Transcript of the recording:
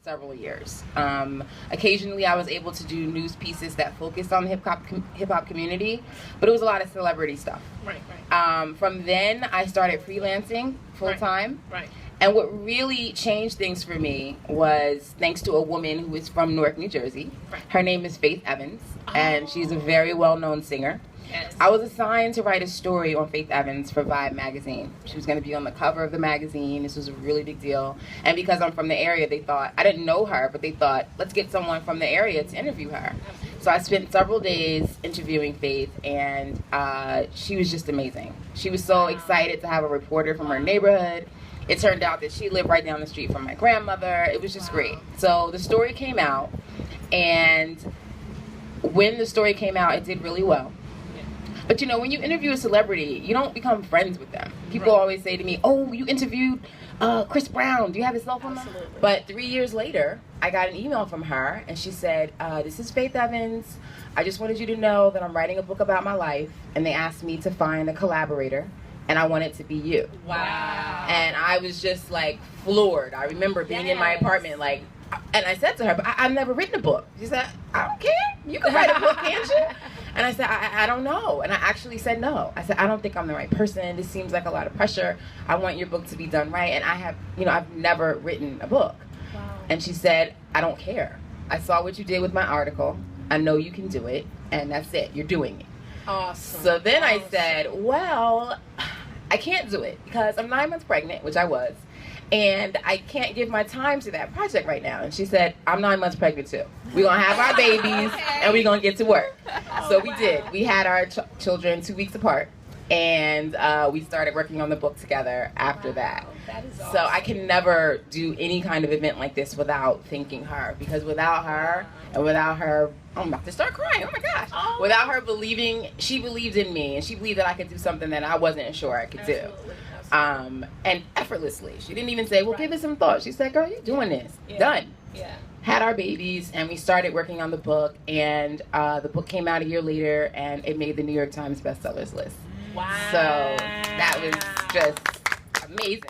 several years. Occasionally, I was able to do news pieces that focused on the hip hop community, but it was a lot of celebrity stuff. Right. From then, I started freelancing full time. Right. And what really changed things for me was thanks to a woman who is from Newark, New Jersey. Right. Her name is Faith Evans, and she's a very well-known singer. Yes. I was assigned to write a story on Faith Evans for Vibe magazine. She was going to be on the cover of the magazine. This was a really big deal. And because I'm from the area, they thought, I didn't know her, but they thought, let's get someone from the area to interview her. So I spent several days interviewing Faith, and she was just amazing. She was so excited to have a reporter from her neighborhood. It turned out that she lived right down the street from my grandmother. It was just great. So the story came out, and when the story came out, it did really well. But you know, when you interview a celebrity, you don't become friends with them. People always say to me, oh, you interviewed Chris Brown. Do you have his cell phone number? But 3 years later, I got an email from her, and she said, this is Faith Evans. I just wanted you to know that I'm writing a book about my life, and they asked me to find a collaborator, and I want it to be you. Wow. And I was just like floored. I remember being in my apartment like, and I said to her, but I've never written a book. She said, I don't care. You can write a book, can't you? And I said, I don't know. And I actually said no. I said, I don't think I'm the right person. This seems like a lot of pressure. I want your book to be done right. And I have, I've never written a book. Wow. And she said, I don't care. I saw what you did with my article. I know you can do it. And that's it. You're doing it. Awesome. So then I said, well, I can't do it because I'm 9 months pregnant, which I was. And I can't give my time to that project right now. And she said, I'm 9 months pregnant too. We're going to have our babies and we're going to get to work. So we did. We had our children 2 weeks apart. And we started working on the book together after that. That is awesome. So I can never do any kind of event like this without thanking her. Because without her, and without her, I'm about to start crying, oh my gosh. Oh. Without her believing, she believed in me. And she believed that I could do something that I wasn't sure I could do. And effortlessly. She didn't even say, well, give it some thought. She said, girl, you're doing this. Yeah. Done. Yeah. Had our babies, and we started working on the book. And the book came out a year later, and it made the New York Times bestsellers list. Wow. So that was just amazing.